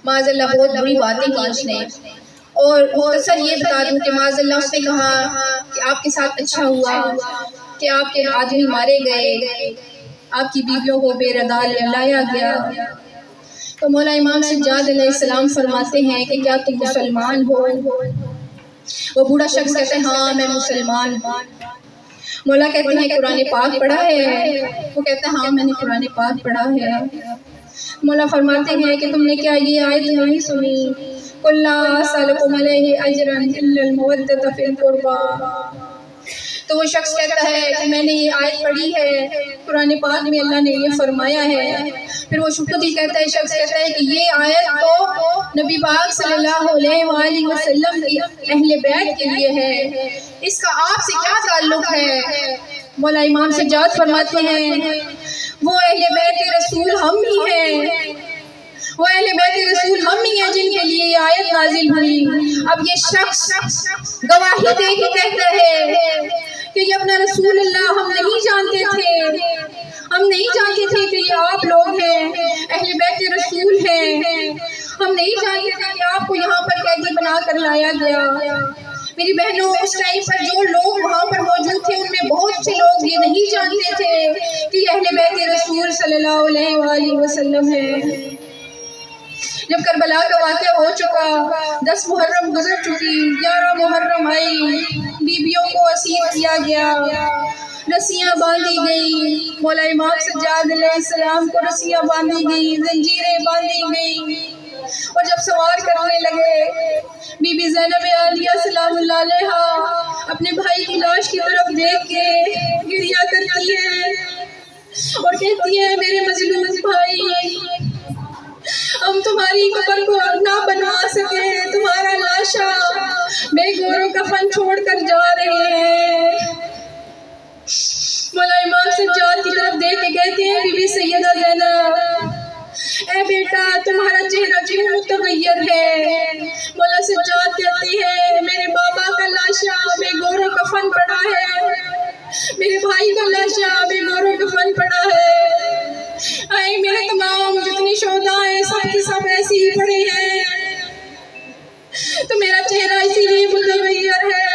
معاذ اللہ بہت بری باتیں کی اس نے، اور مختصر یہ بتا دوں کہ معاذ اللہ اس نے کہا کہ آپ کے ساتھ اچھا ہوا کہ آپ کے آدمی مارے گئے، آپ کی بیویوں کو بے ردا لایا گیا۔ تو مولا امام سجاد علیہ السلام فرماتے ہیں کہ کیا تم مسلمان ہو؟ وہ بوڑھا شخص کہتے ہیں ہاں میں مسلمان ہوں۔ مولا کہتے ہیں قرآن پاک پڑھا ہے؟ وہ کہتا ہے ہاں میں نے قرآن پاک پڑھا ہے۔ مولا فرماتے ہیں کہ تم نے کیا یہ آیت نہیں سنی؟ قُلْ لَا أَسْأَلُكُمْ عَلَيْهِ أَجْرًا إِلَّا الْمَوَدَّةَ فِي الْقُرْبَىٰ۔ تو وہ شخص کہتا ہے کہ میں نے یہ آیت پڑھی ہے، قرآن پاک میں اللہ نے یہ فرمایا ہے۔ پھر وہ خود ہی کہتا ہے، شخص کہتا ہے کہ یہ آیت تو نبی پاک صلی اللہ علیہ وآلہ وسلم کی اہل بیت کے لیے ہے، اس کا آپ سے کیا تعلق ہے؟ مولا امام سجاد فرماتے ہیں وہ اہل بیت رسول ہم ہی ہیں، وہ اہل بیت رسول ہم ہی ہیں جن کے لیے یہ آیت نازل ہوئی۔ اب یہ شخص گواہی دے کے کہتا ہے کہ یہ اپنا رسول اللہ ہم نہیں جانتے تھے، ہم نہیں جانتے تھے کہ یہ آپ لوگ ہیں، اہل بیت رسول ہیں، ہم نہیں جانتے تھے کہ آپ کو یہاں پر قیدی بنا کر لایا گیا۔ میری بہنوں اس ٹائم پر جو لوگ وہاں پر موجود تھے ان میں بہت سے لوگ یہ نہیں جانتے تھے کہ یہ اہل بیت رسول صلی اللہ علیہ وآلہ وسلم ہے۔ جب کربلا کا واقعہ ہو چکا، 10 محرم گزر چکی، 11 محرم آئی، بیویوں کو اسیر کیا گیا، رسیاں باندھی گئی، مولا امام سجاد علیہ السلام کو رسیاں باندھی گئی، زنجیریں باندھی گئی، اور جب سوار کرنے لگے، بی بی زینب عالیہ سلام اللہ علیہا اپنے بھائی کی لاش کی طرف دیکھ کے گریہ کرتی ہے اور کہتی ہے میرے مظلوم بھائی، ہم تمہاری قبر کو نہ بنوا سکے، تمہارا لاشا بے گور کفن چھوڑ کر جا رہے ہیں۔ مولا امام سجاد ہیں بی بی سیدہ زینب، اے بیٹا تمہارا چہرہ کیوں متغیر ہے؟ مولا سجاد کہتی ہے میرے بابا کا لاشا بے گور و کفن پڑا ہے، میرے بھائی کا لاشا بے گور و کفن پڑا ہے، اے میرے تمام جتنی شہداء ہیں سب کے سب ایسی ہی پڑے ہیں، تو میرا چہرہ اسی لیے متغیر ہے۔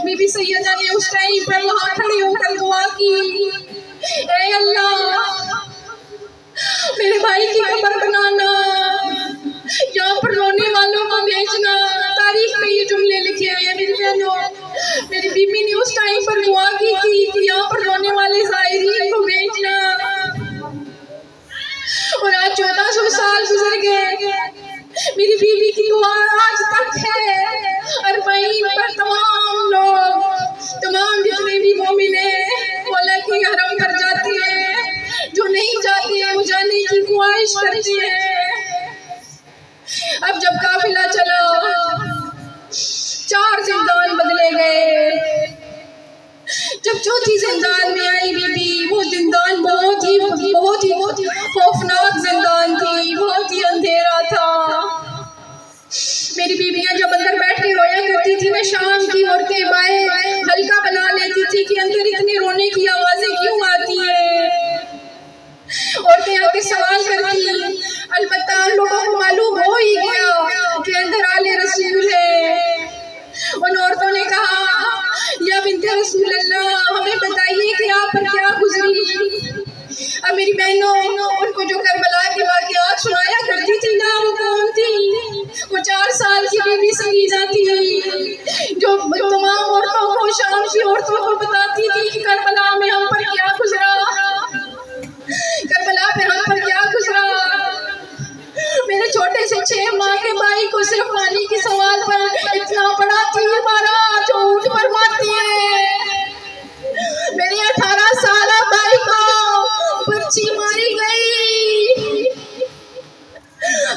بی بی سیدہ نے اس ٹائم پر وہاں کھڑی ہو کر دعا کی، اے اللہ میرے بھائی کی قبر بنانا، یہاں پر رونے والوں کو بھیجنا۔ تاریخ میں یہ جملے لکھے ہوئے ہیں میری بہنوں، میری بی بی نے اس ٹائم پر دعا کی تھی کہ یہاں پر رونے والے زائرین کو بھیجنا، اور آج 1400 سال گزر گئے، میری بیوی کی دعا آج تک ہے۔ اربعین پر تمام لوگ، تمام جتنے بھی مومن ہیں مولا کی حرم پر جاتے ہیں، جو نہیں جاتے ہیں وہ جانے کی خواہش کرتے ہیں۔ اب جب قافلہ چلا 4 زندان بدلے گئے، جب چوتھی زندان میں آئی بی بی، وہ زندان بہت ہی خوفناک زندان تھی، بہت ہی اندھیرا تھا۔ میری بیویاں جب اندر بیٹھ کے رویا کرتی تھی، میں شام کی عورتیں بائیں ہلکا بنا لیتی تھی کہ اندر اتنی رونے کی آوازیں کیوں آتی ہیں۔ عورتیں آ کے سوال کرتی، البتہ لوگوں کو معلوم ہو ہی گیا کہ اندر آل رسول ہے۔ ان عورتوں نے کہا یا بنت رسول اللہ ہمیں بتائیے کہ آپ پر کیا گزری۔ اب میری بہنوں ان کو جو کربلا کے واقعات سنایا کرتی تھی نا، وہ کون تھی؟ وہ 4 سال کی بی بی سیدہ تھی، جو تمام عورتوں کو، شام کی عورتوں کو بتاتی تھی کہ کربلا میں ہم پر کیا گزرا، کربلا پہ ہم پر کیا گزرا۔ میرے چھوٹے سے 6 ماہ کے بھائی کو صرف پانی کے سوال پر اتنا بڑا تیر مارا جو اونٹ پر مارتے ہیں۔ میرے 18 سالہ بھائی کو برچھی ماری گئی۔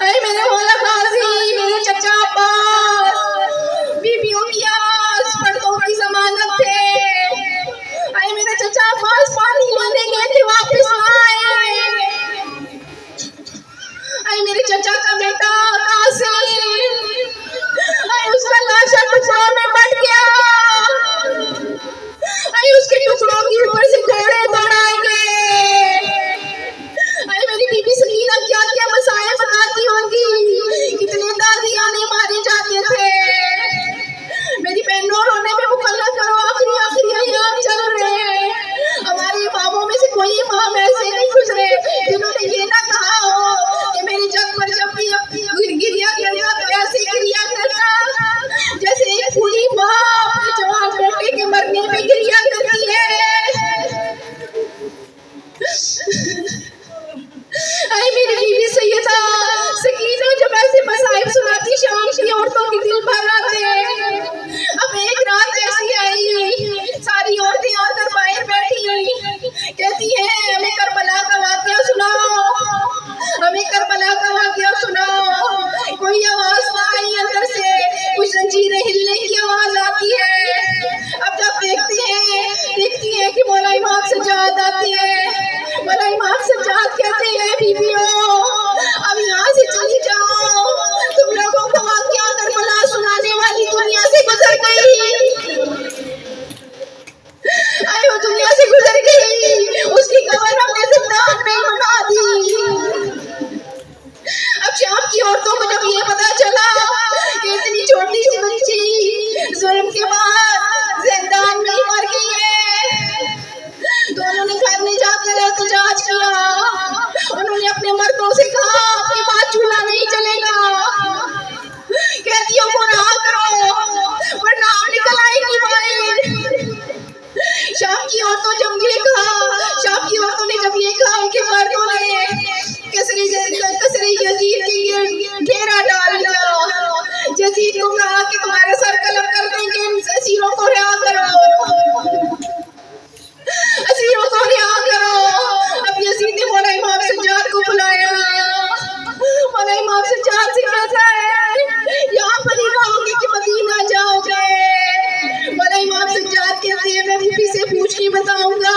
اے میرے مولا غازی، میرے چچا عباس، بی بی امیاس پردوں کی ضمانت تھے۔ اے میرے چچا عباس پانی لینے گئے تھے، واپس آئے۔ اے میرے چچا کا بیٹا قاسم، اے اس کا لاشا ٹکڑوں میں بٹ گیا، اے اس کے ٹکڑوں کی اوپر سے گھوڑے دوڑائیں گے۔ اے میری بی بی سکینہ کیا کیا مسائل بتاتی ہوگی، کتنے دادیانے مارے جاتے تھے۔ میری بہنوں رونے میں مکلف کرو، آخری ایام چل رہے ہیں، ہمارے اماموں میں سے کوئی امام ایسے نہیں گزرے جنہوں نے یہ نہ کہا ہو کہ میری جگ پر جب بھی گریا کرنا تو ایسے گریا کرنا جیسے ایک پوری ماں اپنے جوان بیٹے کے مرنے میں گریا کرتی ہے۔ اے میری بیوی سیدہ سکینہ جب ایسے مصائب سناتی، شام کی عورتوں کی دل بھر آتے۔ اب ایک رات ایسی آئی، ساری عورتیں آ کر باہر بیٹھی، کہتی ہیں ہمیں کربلا کا واقعہ سناؤ، ہمیں کربلا کا واقعہ سناؤ۔ کوئی آواز نہ آئی، اندر سے کچھ زنجیریں ہلنے کی آواز آتی ہے۔ اب جب دیکھتی ہیں کہ مولا امام سجاد آتے ہیں، مولا امام سجاد کہتے ہیں بیویوں اب یہاں سے چلی جاؤ، تم لوگوں کو واقعہ کربلا سنانے والی دنیا سے گزر گئی، اے وہ دنیا سے گزر گئی، اس کی قبر ہم نے زندان میں بنا دی۔ اب شام کی عورتوں کو جب یہ پتا چلا کہ اتنی چھوٹی سی بچی ظلم کے بعد زندان میں مر گئی ہے، تو انہوں نے گھر میں جا کر احتجاج کیا، انہوں نے اپنے مردوں سے کہا اپنی بات چولہا نہیں چلے گا، قیدیوں کو رہا کرو ورنہ ہم نکل آئیں گی باہر۔ شام کی عورتوں نے جب یہ کہا ان کے مردوں نے کسری یزید کے گھیرا ڈال لیا، یزید کو کہا کہ تمہارا سر قلم کر دیں گے، ان اسیروں کو رہا کرو، اسیروں کو رہا کرو۔ اب یزید نے مولا امام سجاد کو بلایا، مولا امام سجاد سے کہتا ہے یہاں پر ہی رہو گے کہ مدینہ جاؤ گے؟ مولا امام سجاد کہتے ہیں میں بی بی سے پوچھ کے بتاؤں گا۔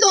2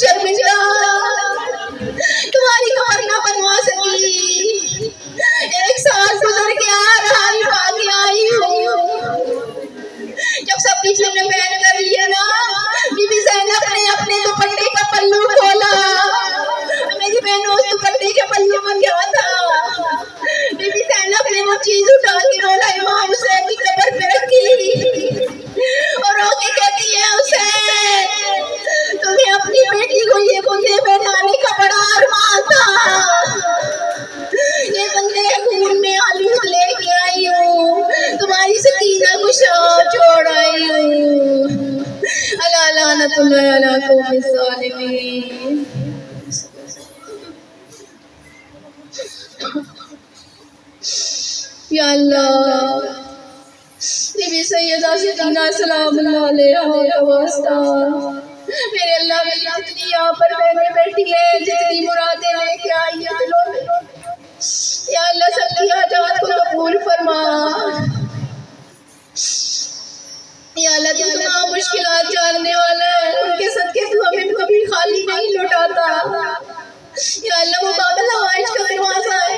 شرمندہ تمہاری کمر نہ بنوا سکی. 1 سال گزر گیا رہائی پا کے آئی ہوں. جب سب پیچھے نے بیان کر لیا نا, بی بی زینب نے اپنے دوپٹے کا پلو کھولا. میری بہنوں اس دوپٹے کے پلو میں کیا تھا؟ بی بی زینب نے وہ چیز اٹھا کے مولا امام حسین کی قبر پہ رکھی اور رو کے کہتی ہے, حسین تمہیں اپنی بیٹی کو یہ بندے پہنانے کا بڑا ارمان تھا. یہ بندے خون میں آلود لے کے آئی ہوں, تمہاری سکینہ کو شام چھوڑ آئی ہوں. الا لعنت اللہ علی قوم الظالمین. یا اللہ, بی بی سیدہ سکینہ سلام اللہ علیہا کا واسطہ, میرے اللہ میری جتنی یہاں پر بہنیں بیٹھی ہیں, جتنی مرادیں لے کے آئی ہیں دلوں میں, یا اللہ سب کی حاجات کو قبول فرما. یا اللہ تو تمام مشکلات جاننے والا ہے, ان کے صدقے تو ہمیں کبھی خالی نہیں لوٹاتا. یا اللہ وہ باب الحوائج کا دروازہ ہے,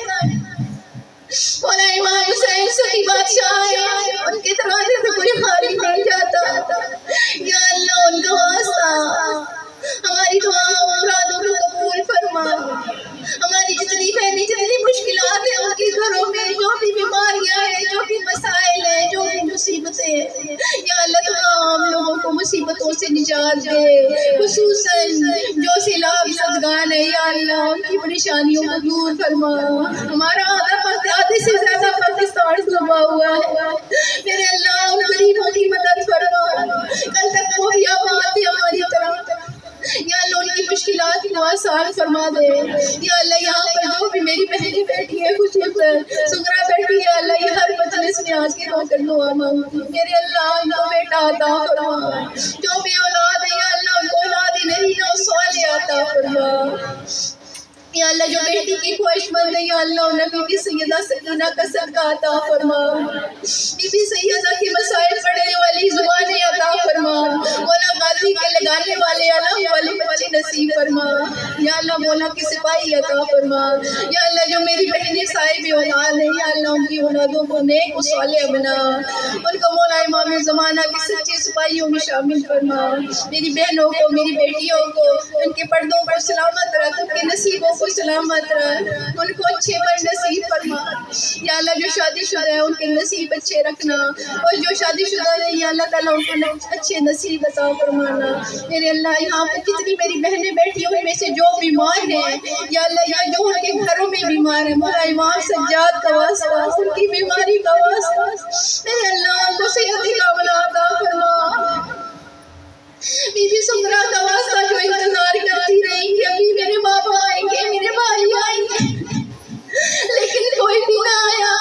مولا امام حسین سخی بادشاہ ہے, ان کے دروازے سے کوئی خالی نہیں جاتا. یا اللہ ان کا واسطہ ہماری دعا مرادوں کو قبول فرما. ہماری جتنی بہنیں جتنی مشکلات ہیں ان کے گھروں میں, جو بھی بیماریاں ہیں, جو بھی مسائل ہیں, جو بھی مصیبتیں ہیں, یا اللہ تمام لوگوں کو مصیبتوں سے نجات دے. خصوصاً جو سیلاب زدگان ہیں, یا اللہ ان کی پریشانیوں کو دور فرما. ہمارا آدھے سے زیادہ پاکستان ڈوبا ہوا ہے, میرے اللہ ان غریبوں کی مدد فرما. کل تک وہ بھی آباد تھے ہماری طرف, یا اللہ ان کی مشکلات کو آسان فرما دے. یا اللہ یہاں پر جو بھی میری بہنیں بیٹھی ہے, خصوصاً سغرا بیٹھی ہے, اللہ یہ ہر مجلس میں آج کے رو کر دعا مانگتی, میرے اللہ ان کو بیٹا عطا فرما. جو بھی اولاد ہے یا اللہ ان کو اولاد ہی نہیں نہ صالح عطا فرما. یا اللہ جو بیٹی کی خواہش مند ہے, یا اللہ انہیں بی بی سیدہ سکینہ کا صدقہ عطا فرما. بی بی سیدہ کے مسائل پڑھنے والی زبانیں عطا فرما. مولا غازی کے لگانے والے علم والے بچے نصیب فرما. یا اللہ مولا کے سپاہی عطا فرما. یا اللہ جو میری بہنیں صاحب اولاد ہیں, یا اللہ ان کی اولادوں کو نیک و صالح بنا, ان کو مولا امام زمانہ کے سچے سپاہیوں میں شامل فرما. میری بہنوں کو, میری بیٹیوں کو ان کے پردوں پر سلامت رکھ, ان کے نصیبوں کو سلامت رکھ, ان کو اچھے پر نصیب فرما. یا اللہ جو شادی شدہ ہے ان کے نصیب اچھے رکھنا, اور جو شادی شدہ نہیں, یا اللہ تعالیٰ ان کو اچھے نصیب عطا فرمانا. میرے اللہ یہاں پر جتنی میری بہنیں بیٹھی ہیں ان میں سے جو بیمار ہیں, یا اللہ یا جو ان کے گھروں میں بیمار ہیں, مولا امام سجاد کا واسطہ, ان کی بیماری کا واسطہ, میرے اللہ ان کو صحت کاملہ عطا فرما. بی بی سغرا کا واسطہ جو انتظار کرتی رہی کہ ابھی میرے بابا آئیں گے, میرے بھائی آئیں گے, لیکن کوئی بھی نہ آیا.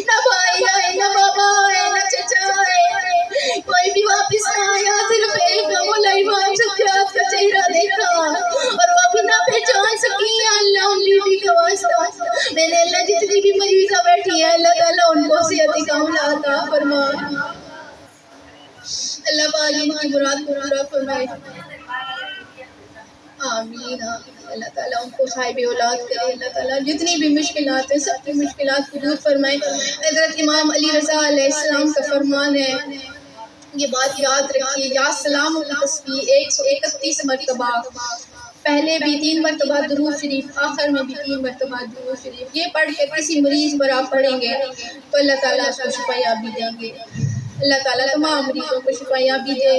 نہ بھائی آئے, نہ بابا آئے, نہ چچا آئے, کوئی بھی واپس نہ آیا. صرف ایک مولا امام سجاد کا چہرہ دیکھا اور وہ بھی نہ پہچان سکی. یا اللہ ان بیوی کا واسطہ, میرے اللہ جتنی بھی مریضہ بیٹھی ہے, اللہ تعالیٰ ان کو صحت کاملہ عطا فرما. اللہ پاک ان کی مراد کو پورا فرمائے. آمین. اللہ تعالیٰ ان کو صاحب اولاد کرے. اللہ تعالیٰ جتنی بھی مشکلات ہیں سب کی مشکلات کو دور فرمائے. حضرت امام علی رضا علیہ السلام کا فرمان ہے, یہ بات یاد رکھیے, یا سلام کی تسبیح 131 مرتبہ, پہلے بھی 3 مرتبہ درود شریف, آخر میں بھی 3 مرتبہ درود شریف. یہ پڑھ کے کسی مریض پر آپ پڑھیں گے تو اللہ تعالیٰ اس کو شفا یابی دیں گے. اللہ تعالیٰ تمام مریضوں کو شفا یابی دے,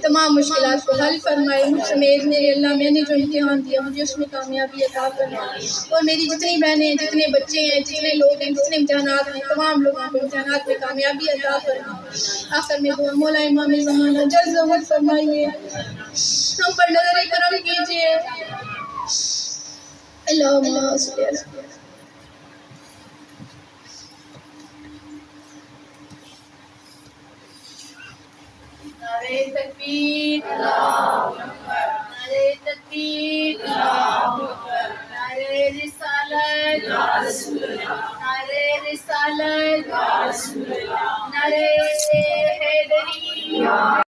تمام مشکلات کو حل فرمائے. مجھ سمیت میرے اللہ میں نے جو امتحان دیا مجھے اس میں کامیابی عطا فرمائے, اور میری جتنی بہنیں, جتنے بچے ہیں, جتنے لوگ ہیں, جتنے امتحانات ہیں, تمام لوگوں کو امتحانات میں کامیابی عطا فرمائے. آخر میں دعا, مولا امام زمانہ جلد ظہور فرمائیے, ہم پر نظر کرم کیجیے. اللہم صلی اللہ. نعرہ تکبیر, نعرہ تکبیر, نعرہ رسالت, نعرہ رسالت, نعرہ حیدری.